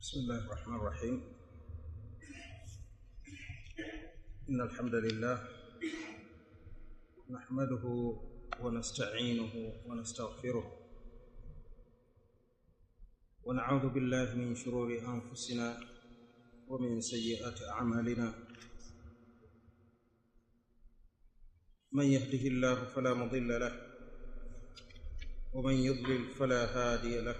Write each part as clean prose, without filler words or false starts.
بسم الله الرحمن الرحيم. إن الحمد لله نحمده ونستعينه ونستغفره ونعوذ بالله من شرور أنفسنا ومن سيئات أعمالنا. من يهده الله فلا مضل له ومن يضلل فلا هادي له،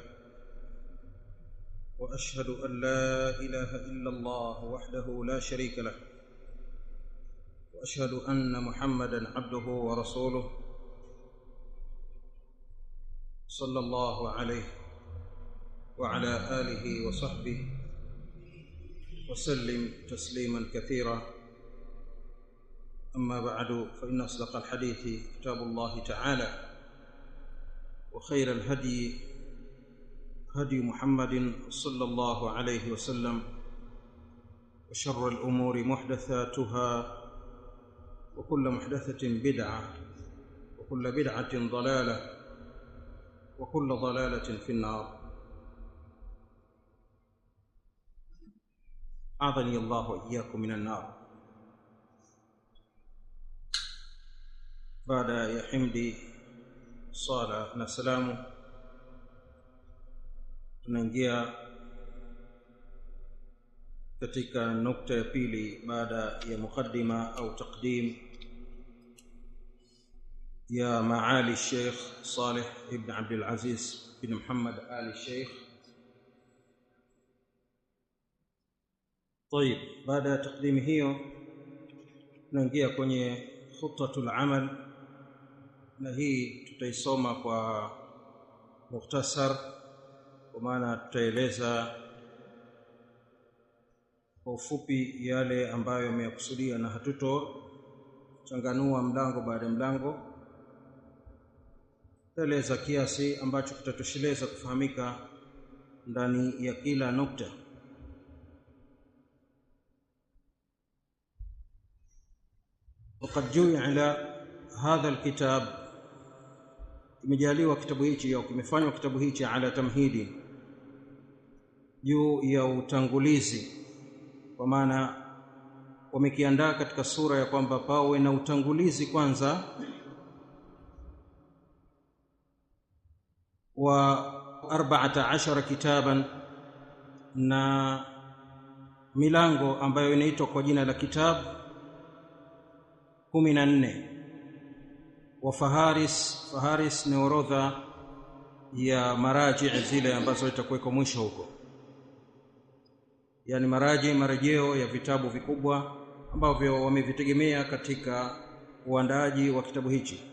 وأشهد أن لا إله إلا الله وحده لا شريك له، وأشهد أن محمدًا عبده ورسوله صلى الله عليه وعلى آله وصحبه وسلم تسليمًا كثيرًا. أما بعد، فإن أصدق الحديث كتاب الله تعالى، وخير الهدي هدي محمد صلى الله عليه وسلم، وشر الأمور محدثاتها، وكل محدثة بدعة، وكل بدعة ضلالة، وكل ضلالة في النار. أعاذني الله وإياكم من النار. بعد يا حمدي صلاة نسلام، tunaingia katika nukta ya pili baada ya mukaddima au taqdim ya maali Sheikh Saleh ibn Abdul Aziz bin Muhammad Ali Sheikh. طيب, baada ya taqdimi hiyo tunaingia kwenye khutatul amal, na hii tutaisoma kwa mukhtasar, kwa maana tutaeleza kwa ufupi yale ambayo yameyakusudia na hatutochanganua mlango baada ya mlango. Tutaeleza kiasi ambacho kitatosheleza kufahamika ndani ya kila nukta. وقد جعل هذا الكتاب، imejaliwa kitabu hichi au kimefanywa kitabu hichi ala tamhidi, juu ya utangulizi, kwa maana wamekiandaa katika sura ya kwamba pawe na utangulizi kwanza wa 14 kitaban, na milango ambayo inaitwa kwa jina la kitabu 14. wa faharis ni orodha ya maraji zile ambazo itakuweko mwisho huko, yani marejeo ya vitabu vikubwa ambavyo wamevitegemea katika uandaaji wa kitabu hichi.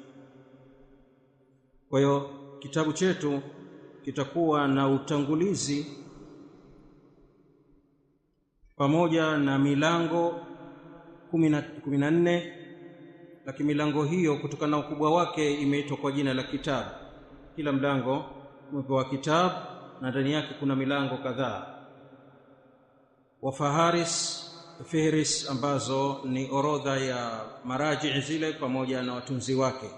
Kwa hiyo kitabu chetu kitakuwa na utangulizi pamoja na milango 14, lakini milango hiyo kutokana na ukubwa wake imeitwa kwa jina la kitabu. Kila mlango umepewa kitabu na ndani yake kuna milango kadhaa. wa fihris ambazo ni orodha ya maraji zile pamoja na watunzi wake.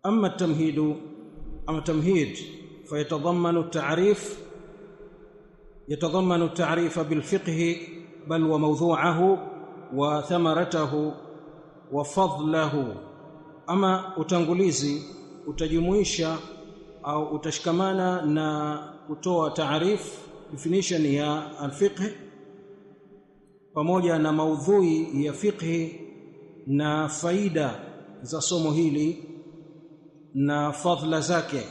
Ama tamhid fayatadhammanu at-ta'rif bil-fiqh bal wa mawdhu'ahu wa thamaratahu wa fadlahu. Ama utangulizi utajumuisha au utashikamana na kutoa taarif, definition ya al-fiqh pamoja na maudhui ya fiqh na faida za somo hili na fadhila zake.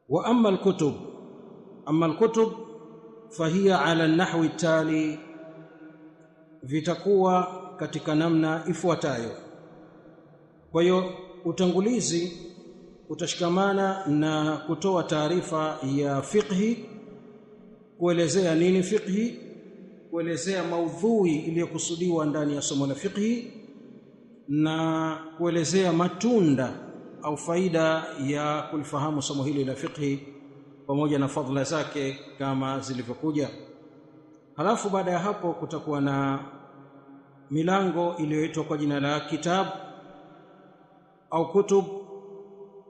wa amma al-kutub fahiya ala an-nahwi at-tali, vitakuwa katika namna ifuatayo. Kwa hiyo utangulizi utashikamana na kutoa taarifa ya fiqhi, kuelezea nini fiqhi, kuelezea maudhui iliyokusudiwa ndani ya somo la fiqhi, na kuelezea matunda au faida ya kulifahamu somo hili la fiqhi pamoja na fadhila zake kama zilivyokuja. Halafu baada ya hapo kutakuwa na milango iliyoitwa kwa jina la kitabu au kutub,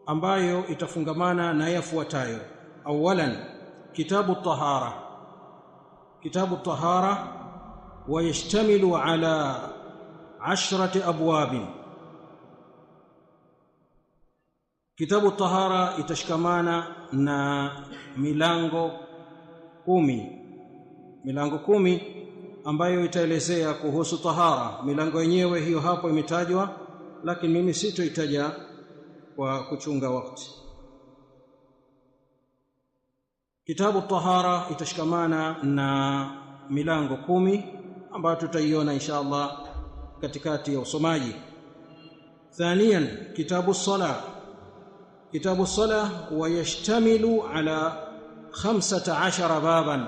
ambayo itafungamana na yafuatayo. Awalan, kitabu at-tahara. Kitabu at-tahara ويشتمل على 10 أبواب. Kitabu at-tahara itashikamana na milango 10 ambayo itaelezea kuhusu tahara. Milango yenyewe hiyo hapo imetajwa, lakini mimi sitoitaja kwa kuchunga wakati. Kitabu at-tahara itashikamana na milango 10 ambayo tutaiona inshallah katikati ya usomaji. Thaniyan kitabu as-salah. Kitabu as-salah ويشتمل على 15 baban.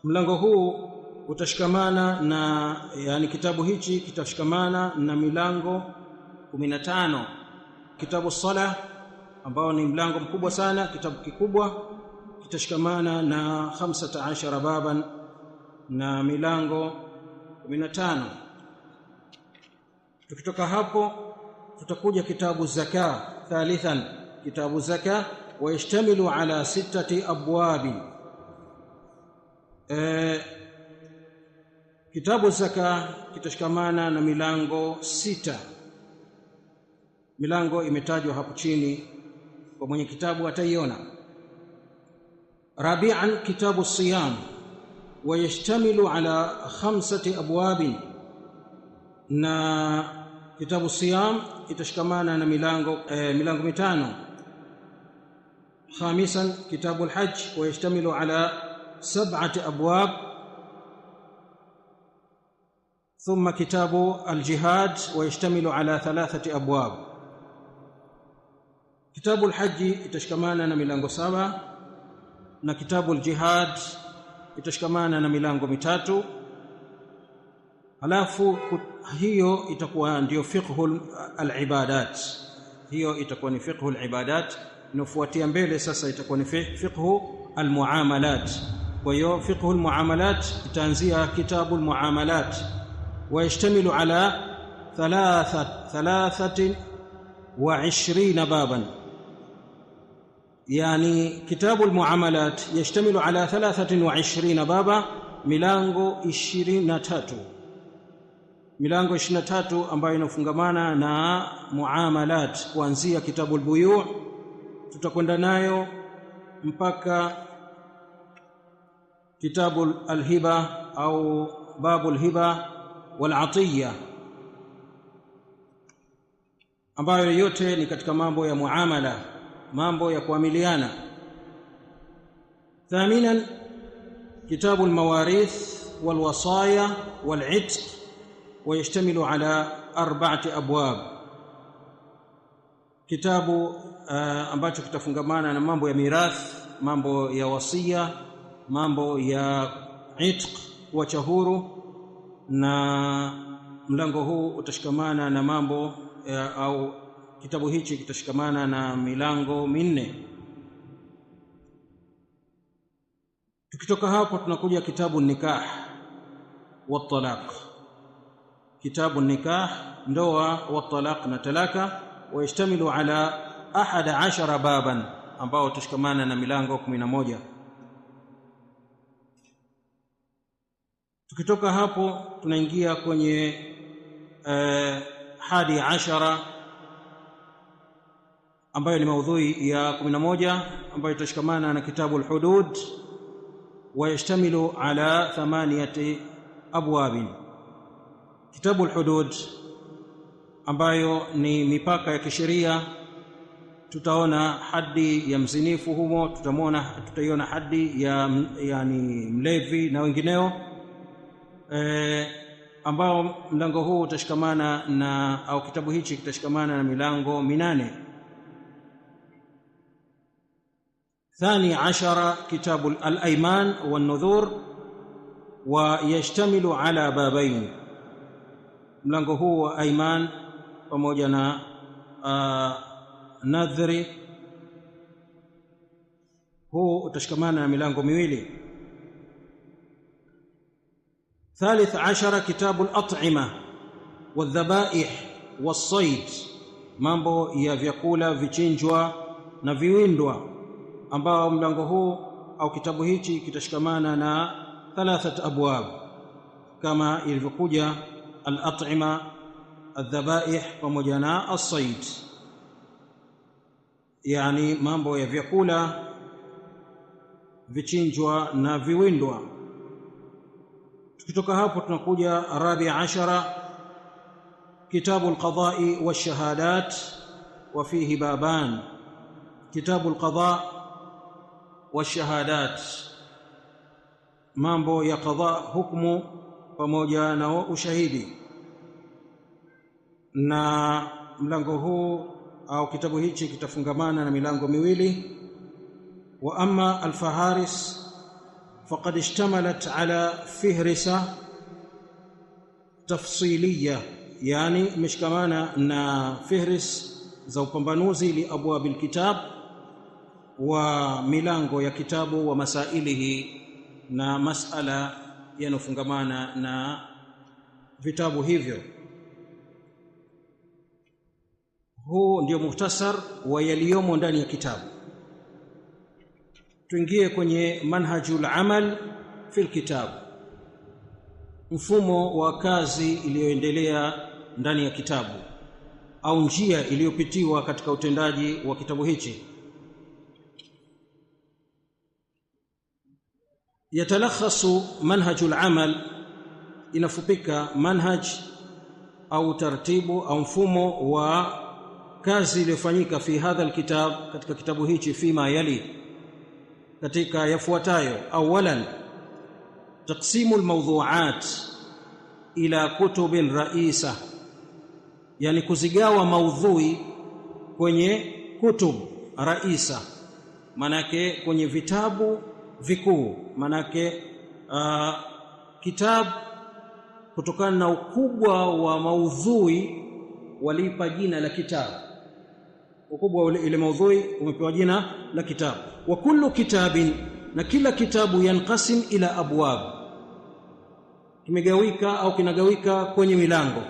Mlango huu utashikamana na, yani kitabu hichi kitashikamana na milango 15. Kitabu as-salah ambao ni mlango mkubwa sana, kitabu kikubwa, kitashikamana na 15 baban na milango 15. Tukitoka hapo tutakuja kitabu zaka. Thalithan kitabu zaka ويشتمل على 6 أبواب. Kitabu zaka kitashikamana na milango 6. Milango imetajwa hapo chini, kwa mwenye kitabu ataiona. Rabi'an kitabu as-siyam ويشتمل على 5 أبواب. Na kitabu siyam itashikamana na milango 5. Khamisan kitabu al-hajj ويشتمل على 7 أبواب. ثم كتاب الجهاد ويشتمل على 3 أبواب. Kitabu al-hajj itashikamana na milango 7 na kitabu al-jihad itashikamana na milango 3. Alafu hiyo itakuwa ndio fiqhu al-ibadat. Hiyo itakuwa ni fiqhu al-ibadat. Inafuatia mbele sasa itakuwa ni fiqhu al-muamalat. Kwa hiyo fiqhu al-muamalat itaanzia kitabu al-muamalat ويشتمل على 23 بابا. يعني كتاب المعاملات يشتمل على 23 بابا، milango 23. Milango 23 ambayo inafungamana na muamalat, kuanzia kitabu al-buyu' tutakwenda nayo mpaka kitabu al-hiba au babu al-hiba wal-atiyya, ambayo yote ni katika mambo ya muamala, mambo ya kuamiliana. Thaminan kitabu al-mawarith wal-wasaya wal-'itq ويشتمل على 4 أبواب. Kitabu ambacho kitafungamana na mambo ya mirath, mambo ya wasia, mambo ya itq, kuacha huru. Na mlango huu utashikamana na mambo au kitabu hichi kitashikamana na milango 4. Tukitoka hapo tunakuja kitabu nikah wa talaq. Kitabu nikah, ndoa, wa talaq na talaka, ويشتمل على 11 baban, ambao utashikamana na milango 11. Tukitoka hapo tunaingia kwenye 11 ambayo ni maudhui ya 11, ambayo itashikamana na kitabu al-hudud ويشتمل على 8 أبواب. Kitabu al-hudud ambayo ni mipaka ya kisheria, tutaona hadi ya mzinifu humo, tutaiona hadi ya yani mlevi na wengineo, ambao mlango huu utashikamana na, au kitabu hichi kitashikamana na milango 8. Thani 10 kitabu al-ayman wan-nudhur ويشتمل على بابين. Mlango huu wa ayman pamoja na nadhri, huu utashikamana na milango 2. Thalith 10 kitabu al-at'ima wal-dhabaih was-sayd, mambo ya vyakula vichinjwa na viwindwa. ambao mlango huu au kitabu hichi kitashikamana na 3 abwab kama ilivyokuja al-at'ima, al-dhabaih pamoja na as-sayd, yani mambo ya vyakula vichinjwa na viwindwa. Tukitoka hapo tunakuja 14 kitabu al-qada'i wash-shahadat wa fihi baban. Kitabu al-qada' wash-shahadat, mambo ya qada, hukumu pamoja na ushahidi. Na mlango huu au kitabu hichi kitafungamana na milango miwili. Wa amma al-faharis faqad ishtamalat ala fihrisa tafsiliyya, yani imeshikamana na fihris za upambanuzi li abwab al-kitab wa milango ya kitabu wa masailihi, na masala yanofungamana na vitabu hivyo. Huu ndio muhtasar wa yaliyomo ndani ya kitabu. Tuingie kwenye manhajul amal fil kitab, mfumo wa kazi iliyoendelea ndani ya kitabu au njia iliyopitiwa katika utendaji wa kitabu hichi. Yatalakhasu manhajul amal, inafupika manhaj au taratibu au mfumo wa kazi iliyofanyika fi hadha alkitab, katika kitabu hichi, fima yali, katika yafuatayo. Awalan, taqsimu almawdhu'at ila kutubin raisa, yani kuzigawa maudhui kwenye kutub raisa, manake kwenye vitabu vikuu. Manake kitabu kutokana na ukubwa wa maudhui walipa jina la kitabu, ukubwa wa ile maudhui umepewa jina la kitabu. Wa kullu kitabin, na kila kitabu, yanqasim ila abwab, kimegawika au kinagawika kwenye milango.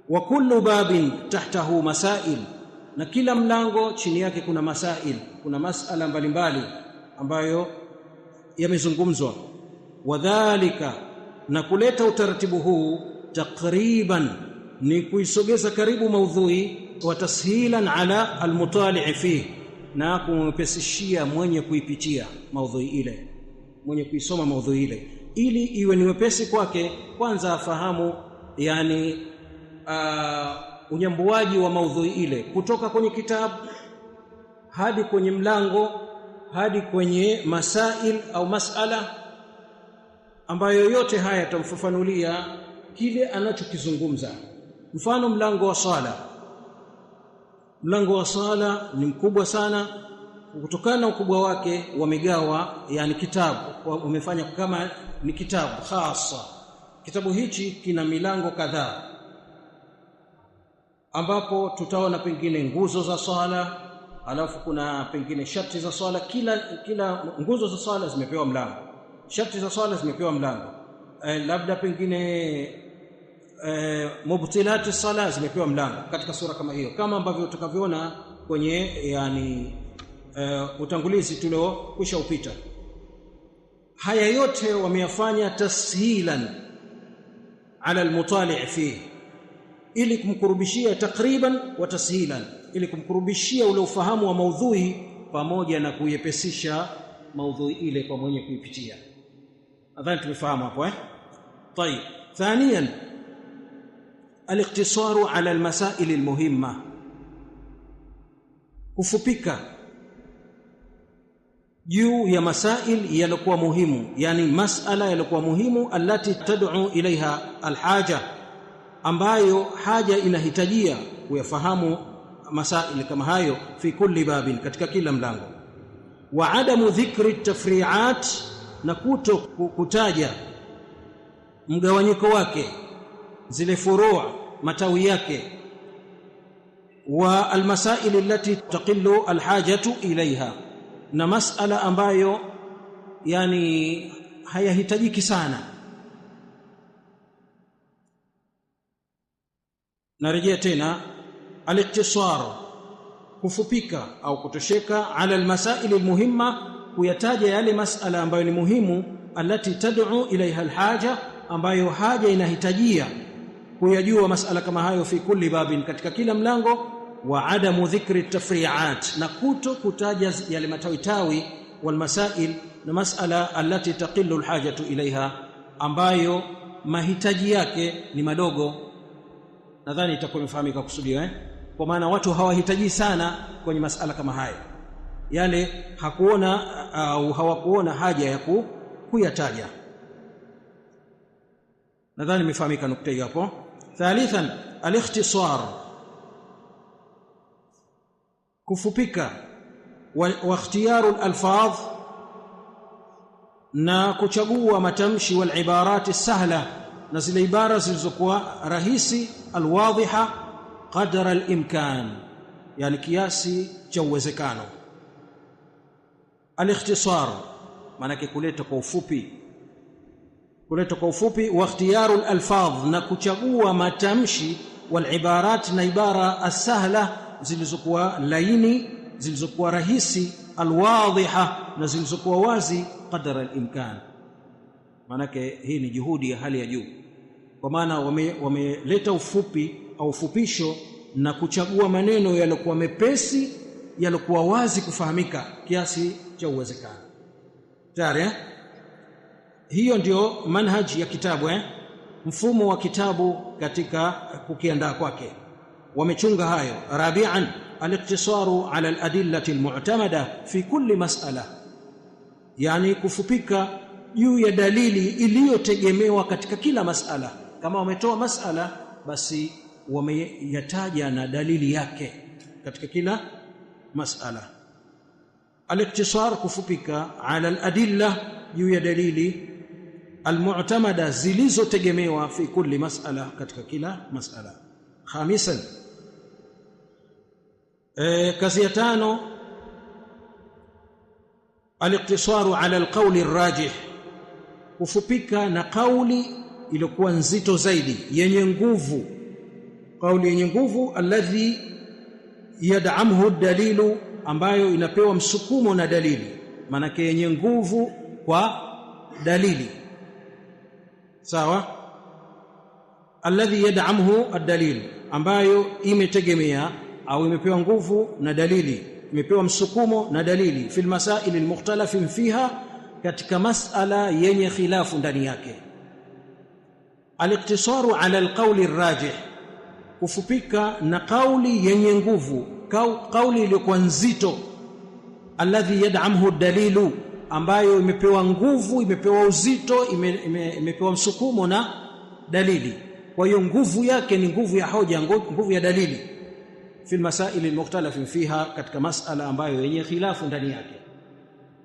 Wa kullu babin tahtahu masail, na kila mlango chini yake kuna masail, kuna masala mbalimbali ambayo yamezungumzwa. Wadhālika, na kuleta utaratibu huu, takriban, ni kuisogeza karibu maudhui, wa tashilan ala almutali' fihi, na kumpesishia mwenye kuipitia maudhui ile, mwenye kuisoma maudhui ile, ili iwe ni wepesi kwake kwanza afahamu, yani unyambuaji wa maudhui ile, kutoka kwenye kitabu hadi kwenye mlango hadi kwenye masail au masala, ambayo yote haya yatamfafanulia kile anachokizungumza. Mfano, mlango wa sala. Mlango wa sala ni mkubwa sana, kutokana na ukubwa wake wamegawa, yani kitabu wamefanya kama ni kitabu khasa. Kitabu hichi kina milango kadhaa, ambapo tutaona pengine nguzo za sala, alafu kuna pengine sharti za swala. Kila nguzo za swala zimepewa mlango, sharti za swala zimepewa mlango, labda pengine mubtilati sala zimepewa mlango katika sura kama hiyo, kama ambavyo tutakavyoona kwenye yani utangulizi tuliokwisha upita. Haya yote wameyafanya tashilan ala almutali' fihi, ili kumkurubishia takriban wa tashilan, ili kumkurubishia ule ufahamu wa maudhui pamoja na kuiepesisha maudhui ile kwa mwenye kuipitia. Nadhani tumefahamu hapo طيب. ثانيا، الاقتصار على المسائل المهمة، kufupika juu ya masail yaliokuwa muhimu, yani masala yaliokuwa muhimu, allati tad'u ilaiha alhaja, ambayo haja inahitajia kuyafahamu masail kama hayo, fi kulli babin, katika kila mlango. Wa adamu dhikri tafri'at, na kuto kutaja mgawanyiko wake, zile furu' matawi yake. Wa almasail allati taqillu alhajatu ilaiha, na masala ambayo yani hayahitajiki sana. Narejea tena, al-ikhtisar kufupika au kutosheka ala almasail almuhimma, kuyataja yale masala ambayo ni muhimu, alati tad'u ilaiha alhaja, ambayo haja inahitajia kuyajua masala kama hayo, fi kulli babin, katika kila mlango, wa adamu dhikri tafri'at, na kutaja yale matawitawi wal masail na masala alati taqillu alhajatu ilaiha, ambayo mahitaji yake ni madogo. Nadhani itakuwa imefahamika kusudio kwa maana watu hawahitaji sana kwenye masala kama haya, yale hakuona au hawakuona haja ya kuyataja. nadhani imefahamika nukta hiyo hapo. Thalithan al-ikhtisar, kufupika, wa ikhtiyaru al-alfadh, na kuchagua matamshi, wal ibarati sahla, na zile ibara zilizokuwa rahisi, alwadhiha, qadra al-imkan, yani kiasi cha uwezekano. Al-ikhtisar maana yake kuleta kwa ufupi, wa ikhtiyaru al-alfadh, na kuchagua matamshi, wal ibarat, na ibara as-sahla, zilizokuwa laini, zilizokuwa rahisi, alwadhiha, na zilizokuwa wazi, qadra al-imkan. Manake hii ni juhudi ya hali ya juu, kwa maana wameleta ufupi au ufupisho na kuchagua maneno yaliokuwa mepesi, yaliokuwa wazi kufahamika kiasi cha uwezekano. Tayari hiyo ndio manhaji ya kitabu, mfumo wa kitabu katika kukiandaa kwake, wamechunga hayo. Rabi'an al-iqtisaru ala al-adillati al-mu'tamada fi kulli mas'ala, yani kufupika juu ya dalili iliyotegemewa katika kila mas'ala. Kama wametoa mas'ala, basi wameyataja na dalili yake katika kila mas'ala. Al-iqtisar, kufupika, ala al-adilla, juu ya dalili, al-mu'tamada, zilizotegemewa, fi kulli mas'ala, katika kila mas'ala. Khamisan, kazi ya tano, al-iqtisaru ala al-qawli ar-rajih, kufupika na kauli iliyokuwa nzito zaidi, yenye nguvu, kauli yenye nguvu, alladhi yad'amuhu ad-dalilu, ambayo inapewa msukumo na dalili, maana yenye nguvu kwa dalili, sawa. Alladhi yad'amuhu ad-dalil, ambayo imetegemea au imepewa nguvu na dalili, imepewa msukumo na dalili, fil masail al-mukhtalafin fiha, katika masala yenye khilafu ndani yake. Al-iqtisaru ala al-qawli ar-rajih, kufupika na kauli yenye nguvu, kauli iliyokuwa nzito, alladhi yad'amuhu ad-dalilu, ambayo imepewa nguvu, imepewa uzito, imepewa msukumo na dalili. Kwa hiyo nguvu yake ni nguvu ya hoja, nguvu ya dalili, fil masail al-mukhtalafin fiha, katika masala ambayo yenye khilafu ndani yake.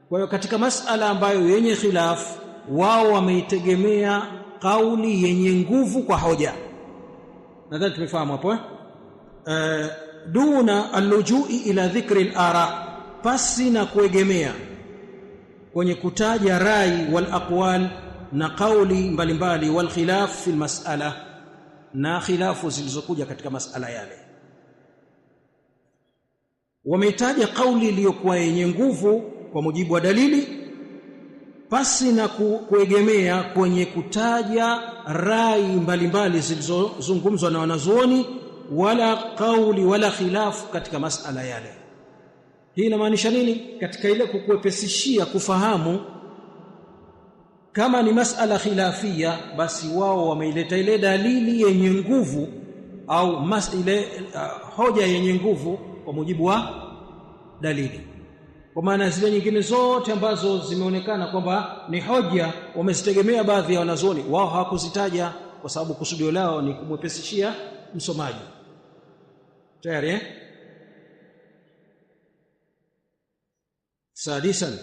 Kwa hiyo katika masala ambayo yenye khilafu, wao wameitegemea kauli yenye nguvu kwa hoja. Nadhani tumefahamu hapo. Duna al-lujui ila dhikri al-ara, pasi na kuegemea kwenye kutaja rai, wal aqwal, na kauli mbalimbali, wal khilaf fil mas'ala, na khilafu zilizokuja katika masala yale. Wameitaja kauli iliyokuwa yenye nguvu kwa mujibu wa dalili, pasi na kuegemea kwenye kutaja rai mbalimbali zilizozungumzwa na wanazuoni, wala kauli wala khilafu katika masala yale. Hii inamaanisha nini? Katika ile kukuepesishia kufahamu, kama ni masala khilafia, basi wao wameileta ile dalili yenye nguvu au ile hoja yenye nguvu kwa mujibu wa dalili. Kwa maana zile nyingine zote ambazo zimeonekana kwamba ni hoja, wamezitegemea baadhi ya wanazuoni, wao hawakuzitaja, kwa sababu kusudio lao ni kumwepesishia msomaji. Tayari Sadisan,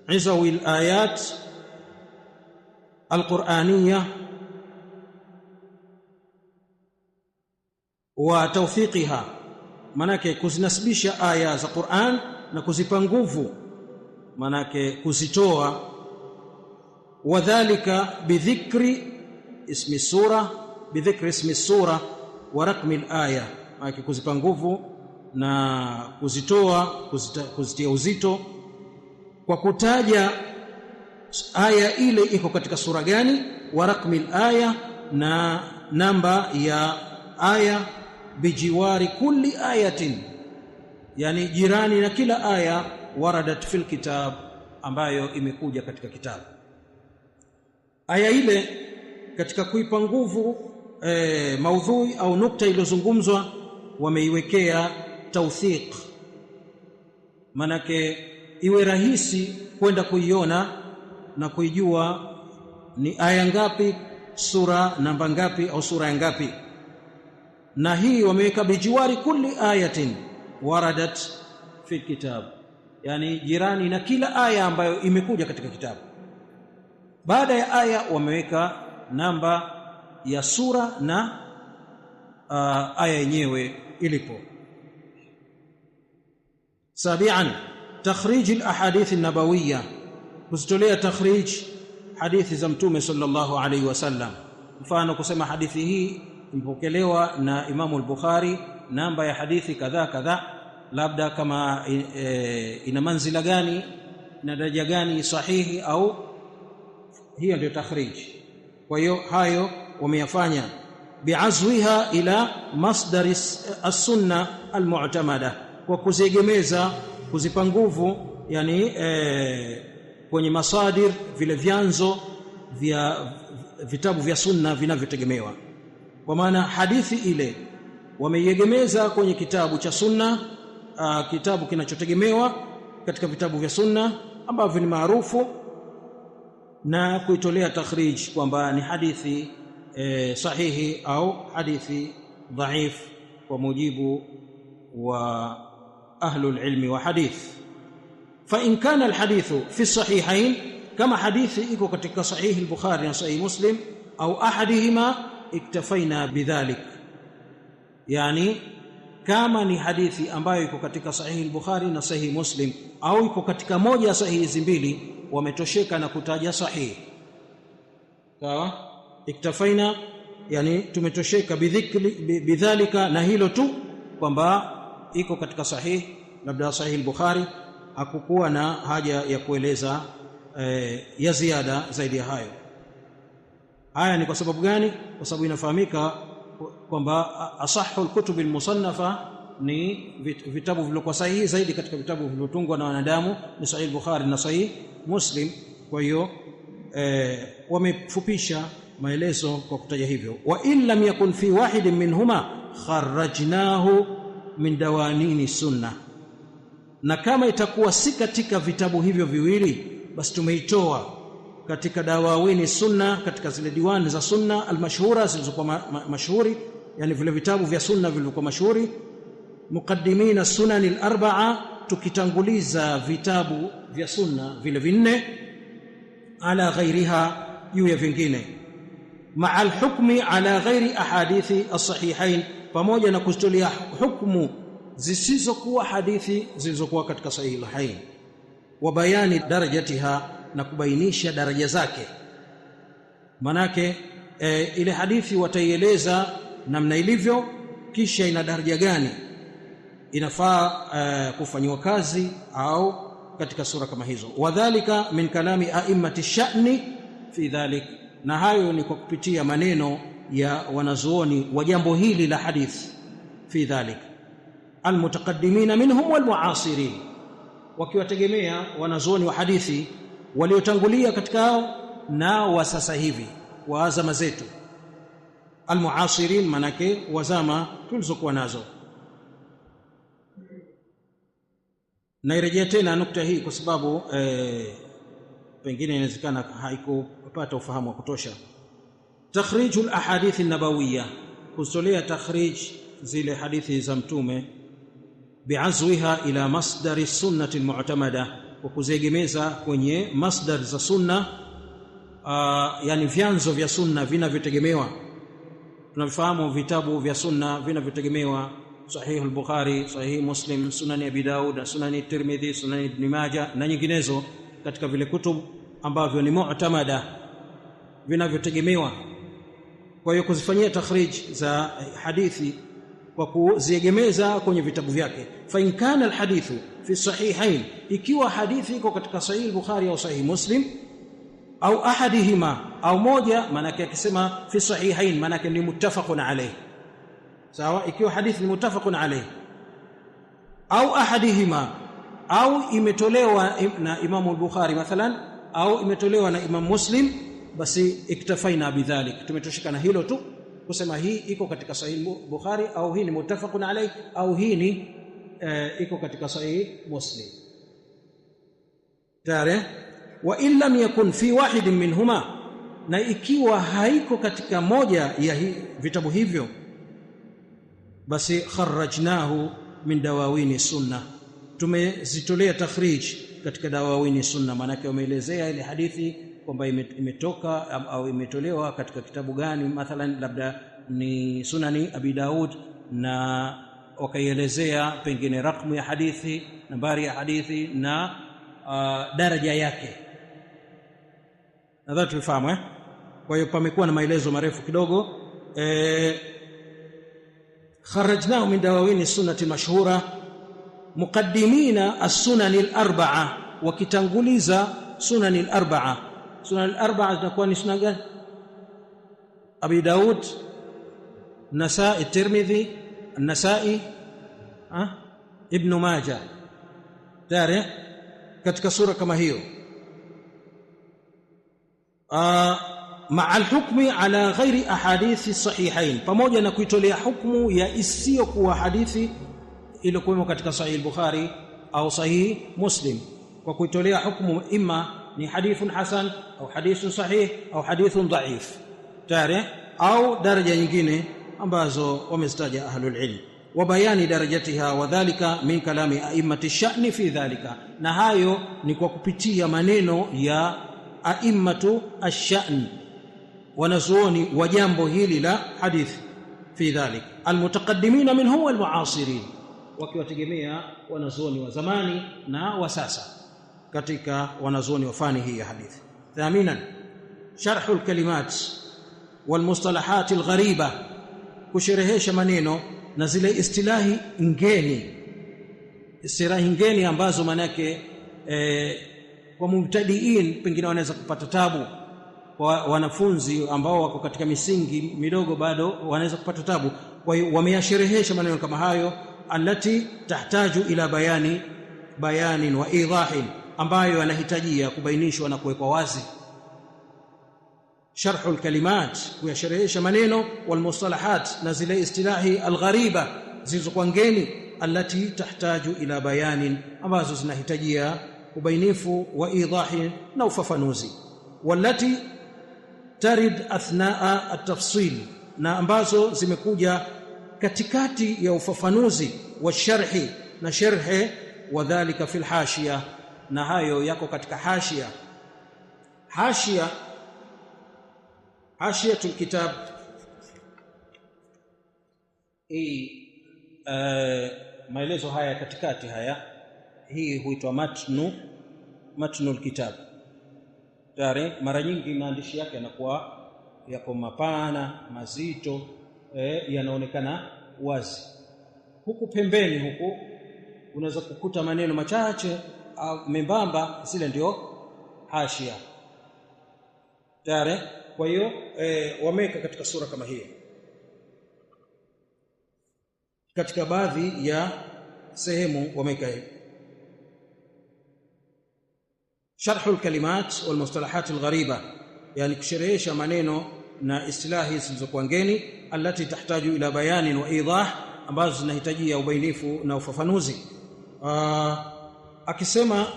izawi al-ayat al-Qur'aniyya wa tawthiqiha, manake kuzinasibisha aya za Qur'an na kuzipa nguvu, manake kuzitoa. Wadhālika bidhikri ismi sura wa raqmi al-aya, manake kuzipa nguvu na kuzitoa, kuzitia uzito kwa kutaja aya ile iko katika sura gani, wa raqmil aya, na namba ya aya, bijiwari kulli ayatin, yani jirani na kila aya, waradat fil kitab, ambayo imekuja katika kitabu. Aya ile katika kuipa nguvu maudhui au nukta iliyozungumzwa wameiwekea tawthiq, manake iwe rahisi kwenda kuiona na kuijua ni aya ngapi, sura namba ngapi, au sura ngapi. Na hii wameweka bijiwari kulli ayatin waradat fi kitab, yani jirani na kila aya ambayo imekuja katika kitabu. Baada ya aya wameweka namba ya sura na aya yenyewe ilipo. Sabian, takhrij al-ahadith an-nabawiyya, kuzitolea takhrij hadithi za Mtume sallallahu alaihi wasallam. Mfano kusema hadithi hii impokelewa na Imamu al-Bukhari, namba ya hadithi kadha kadha, labda kama ina manzila gani na daraja gani sahihi, au hiyo ndio takhrij. Kwa hiyo hayo wameyafanya bi'azwiha ila masdar as-sunna al-mu'tamada, kwa kuziegemeza, kuzipa nguvu, yani kwenye masadir, vile vyanzo vya vitabu vya sunna vinavyotegemewa. Kwa maana hadithi ile wameiegemeza kwenye kitabu cha sunna, kitabu kinachotegemewa katika vitabu vya sunna ambavyo ni maarufu, na kuitolea takhrij kwamba ni hadithi sahihi au hadithi dhaif kwa mujibu wa ahlul ilmi wa hadith. Fa in kana alhadithu fi sahihain, kama hadithi iko katika sahih al-Bukhari na sahih Muslim au ahadihima, iktafaina bidhalik, yani kama ni hadithi ambayo iko katika sahih al-Bukhari na sahih Muslim au iko katika moja ya sahihi hizi mbili, wametosheka na kutaja sahih. Sawa, iktafaina yani tumetosheka bidhalika, na hilo tu kwamba iko katika sahih, labda sahih al-Bukhari, hakukuwa na haja ya kueleza ya ziada zaidi ya hayo. Haya ni kwa sababu gani? Kwa sababu inafahamika kwamba asahhu al-kutub al-musannafa ni vitabu vilivyokuwa sahihi zaidi katika vitabu vilivyotungwa na wanadamu ni sahih al-Bukhari na sahih Muslim. Kwa hiyo wamefupisha maelezo kwa kutaja hivyo. Wa in lam yakun fi wahidin minhuma kharrajnahu min dawanini sunna, na kama itakuwa si katika vitabu hivyo viwili, basi tumeitoa katika dawawini sunna, katika zile diwani za sunna almashhura zilizokuwa mashuhuri, yani vile vitabu vya sunna vilivyokuwa mashuhuri, muqaddimina sunani al-arba'a, tukitanguliza vitabu vya sunna vile vinne, ala ghairiha, juu ya vingine, ma'a al-hukmi ala ghairi ahadithi as-sahihain, pamoja na kuzitolea hukumu zisizokuwa hadithi zilizokuwa katika sahihain, wa bayani darajatiha, na kubainisha daraja zake. Manake ile hadithi wataieleza namna ilivyo, kisha ina daraja gani, inafaa kufanywa kazi au katika sura kama hizo. Wadhalika min kalami a'immati sha'ni fi dhalik, na hayo ni kwa kupitia maneno ya wanazuoni wa jambo hili la hadithi, fi dhalik almutaqaddimina minhum walmuasirin, wakiwategemea wanazuoni wa hadithi waliotangulia katika hao na wa sasa hivi wa azama zetu. Almuasirin manake wazama tulizokuwa nazo. Nairejea tena nukta hii kwa sababu pengine inawezekana haikupata ufahamu wa kutosha. Takhrijul ahadith an-nabawiyya, kuzitolea takhrij zile hadithi za Mtume, bi'azwiha ila masdari sunnati al-mu'tamada, kwa kuziegemeza kwenye masdar za sunna, yani vyanzo vya sunna vinavyotegemewa. Tunafahamu vitabu vya sunna vinavyotegemewa sahih al-Bukhari, sahih Muslim, sunan Abi Daud, sunan Tirmidhi, sunan Ibn Majah na nyinginezo katika vile kutub ambavyo ni mu'tamada, vinavyotegemewa. Kwa hiyo kuzifanyia takhrij za hadithi kwa kuziegemeza kwenye vitabu vyake. Fa in kana alhadithu fi sahihain, ikiwa hadithi iko katika sahih al-Bukhari au sahih Muslim au ahadihima, au moja, maana yake akisema fi sahihain maana yake ni muttafaqun alayh. Sawa, ikiwa hadithi ni muttafaqun alayh au ahadihima, au imetolewa na Imam al-Bukhari mathalan au imetolewa na Imam Muslim, basi iktafaina bidhalik, tumetoshika na hilo tu kusema hii iko katika sahih Bukhari au hii ni muttafaqun alayh au hii ni iko katika sahih Muslim. Tare wa in lam yakun fi wahidin minhuma, na ikiwa haiko katika moja ya vitabu hivyo, basi kharrajnahu min dawawini sunna, tumezitolea takhrij katika dawawini sunna. Maana yake umeelezea ile hadithi kwamba imetoka au imetolewa katika kitabu gani, mathalan labda ni Sunani Abi Daud, na wakaielezea pengine rakmu ya hadithi, nambari ya hadithi na daraja yake. Nadhani tulifahamu Kwa hiyo pamekuwa na maelezo marefu kidogo. Kharajnahu min dawawini sunnati mashhura muqaddimina as-sunani al-arba'a, wakitanguliza sunani al-arba'a. Sunani al-arba'a zinakuwa ni sunna gani? Abi Daud, Nasa'i, Tirmidhi, An-Nasa'i, Ibn Majah. Tare katika sura kama hiyo, ma'a al-hukmi ala ghairi ahadithi sahihain, pamoja na kuitolea hukumu ya isiyokuwa hadithi iliyokuwa katika sahih al-Bukhari au sahih Muslim, kwa kuitolea hukumu imma ni hadithun hasan au hadithun sahih au hadithun dhaif, tare au daraja nyingine ambazo wamezitaja ahlul ilm, wa bayani darajatiha, wa dhalika min kalami a'immati sha'ni fi dhalika, na hayo ni kwa kupitia maneno ya a'immatu ash-sha'n, wanazuoni wa jambo hili la hadithi, fi dhalika almutaqaddimina minhum wal mu'asirin, wakiwategemea wanazuoni wa zamani na wa sasa katika wanazuoni wa fani hii ya hadithi. Thaminan, sharhul kalimat wal mustalahat al ghariba, kusherehesha maneno na zile istilahi ngeni, istilahi ngeni ambazo maana yake kwa mubtadiin pengine wanaweza kupata tabu, kwa wanafunzi ambao wako katika misingi midogo bado wanaweza kupata tabu. Kwa hiyo wameyasherehesha maneno kama hayo, allati tahtaju ila bayanin wa idahin, ambayo yanahitajia kubainishwa na kuwekwa wazi. Sharhul kalimat, kuyasherehesha maneno, wal mustalahat, na zile istilahi alghariba zilizokuwa ngeni, allati tahtaju ila bayanin, ambazo zinahitajia ubainifu wa idahi na ufafanuzi, wallati tarid athnaa at-tafsil, na ambazo zimekuja katikati ya ufafanuzi wa sharhi na sharhe, wadhālika fil hashiya, na hayo yako katika hashiya. Hashiyatul kitab maelezo haya katikati haya, hii huitwa matnul kitab. Tare mara nyingi maandishi yake yanakuwa yako mapana, mazito, yanaonekana wazi. Huku pembeni huku unaweza kukuta maneno machache membamba, zile ndio hashia. Tare kwa hiyo wameka katika sura kama hiyo, katika baadhi ya sehemu wameka hiyo. Sharhul kalimat wal mustalahat al ghariba, yani kusherehesha maneno na istilahi zilizokuwa ngeni, allati tahtaju ila bayanin wa idah, ambazo zinahitajia ubainifu na ufafanuzi. Akisema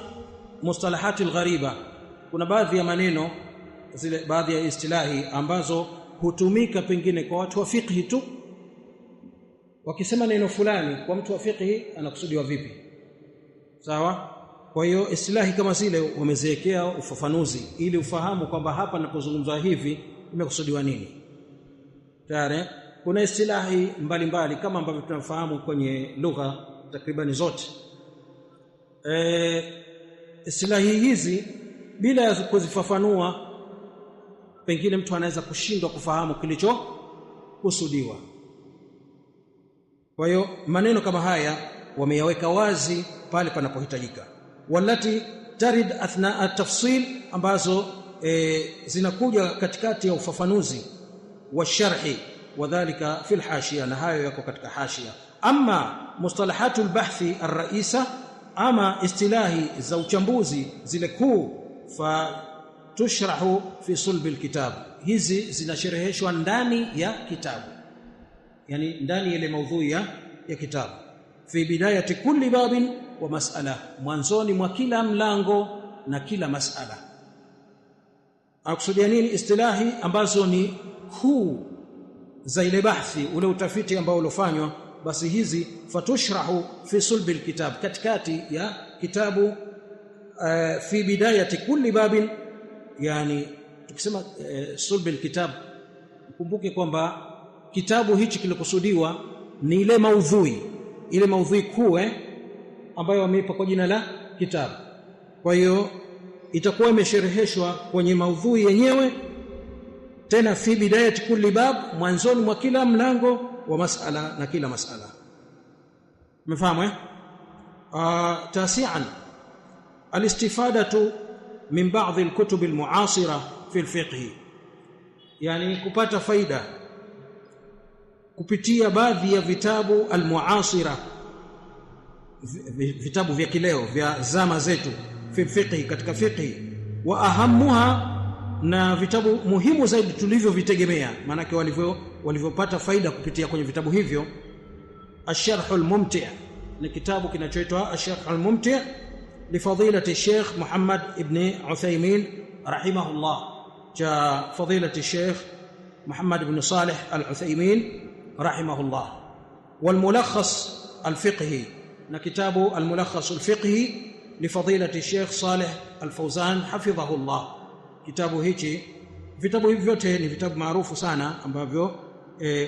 mustalahat al ghariba, kuna baadhi ya maneno, zile baadhi ya istilahi ambazo hutumika pengine kwa watu wa fiqhi tu. Wakisema neno fulani kwa mtu wa fiqhi, anakusudiwa vipi? Sawa. Kwa hiyo istilahi kama zile wameziwekea ufafanuzi ili ufahamu kwamba hapa ninapozungumza hivi imekusudiwa nini. Tayari kuna istilahi mbalimbali kama ambavyo tunafahamu kwenye lugha takriban zote. Istilahi hizi bila ya kuzifafanua, pengine mtu anaweza kushindwa kufahamu kilichokusudiwa. Kwa hiyo maneno kama haya wameyaweka wazi pale panapohitajika. Walati tarid athna at-tafsil, ambazo zinakuja katikati ya ufafanuzi wa sharhi, wadhālika fil hashia, na hayo yako katika hashia. Amma mustalahatul bahthi ar-raisa, ama istilahi za uchambuzi zile kuu, fa tushrahu fi sulbi al-kitab, hizi zinashereheshwa ndani ya kitabu, yani ndani ya ile maudhui ya kitabu. Fi bidayati kulli babin wa mas'ala, mwanzoni mwa kila mlango na kila mas'ala. Akusudia nini? Istilahi ambazo ni kuu za ile bahthi, ule utafiti ambao ulofanywa, basi hizi fatushrahu fi sulbi alkitab, katikati ya kitabu. Fi bidayati kulli babin, yani tukisema sulbi alkitab, kumbuke kwamba kitabu hichi kilikusudiwa ni ile maudhui kuu ambayo wameipa kwa jina la kitabu. Kwa hiyo itakuwa imeshereheshwa kwenye maudhui yenyewe, tena fi bidayati kulli bab, mwanzoni mwa kila mlango, wa mas'ala, na kila mas'ala. Mfahamu tasi'an alistifadatu min ba'd alkutub almu'asira fi alfiqh, yani kupata faida kupitia baadhi ya vitabu almuasira, vitabu vya kileo vya zama zetu, fi fiqh, katika fiqh. Wa ahamuha, na vitabu muhimu zaidi tulivyovitegemea, maana walivyopata faida kupitia kwenye vitabu hivyo. Ash-Sharh al-Mumti', ni kitabu kinachoitwa Ash-Sharh al-Mumti' li fadilati Sheikh Muhammad ibn Uthaymin rahimahullah, cha fadilati Sheikh Muhammad ibn Salih al-Uthaymin rahimahullah. Wal Mulakhas al-Fiqhi, na kitabu al-Mulakhas al-Fiqhi li fadilati Sheikh Salih al-Fawzan hafidhahullah. Kitabu hichi, vitabu hivi vyote ni vitabu maarufu sana ambavyo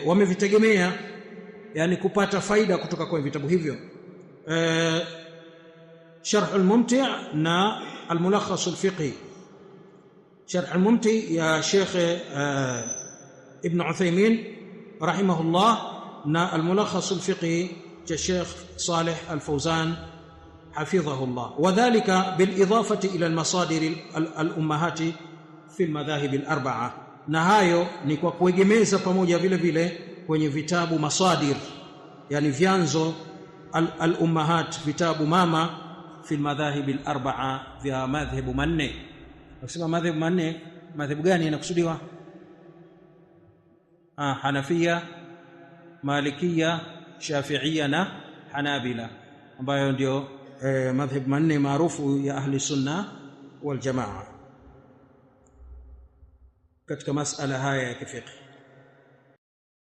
wamevitegemea, yani kupata faida kutoka kwa vitabu hivyo. Sharh al-Mumti' na al-Mulakhas al-Fiqhi. Sharh al-Mumti' ya Sheikh Ibn Uthaymin rahimahullah, na al-Mulakhas al-Fiqhi cha Sheikh Salih al-Fawzan hafidhahullah. Wadhālika bil-idhāfati ila al-masadir al-ummahati fi al-madhahib al-arba'a, na hayo ni kwa kuegemeza pamoja vile vile kwenye vitabu masadir, yani vyanzo al-ummahat, vitabu mama, fi al-madhahib al-arba'a, vya madhhabu manne. Ukisema madhhabu manne, madhhabu gani yanakusudiwa? Hanafia, Malikia, Shafi'ia na Hanabila, ambayo ndio madhhab manne maarufu ya ahli sunna wal jamaa katika masala haya ya fiqh.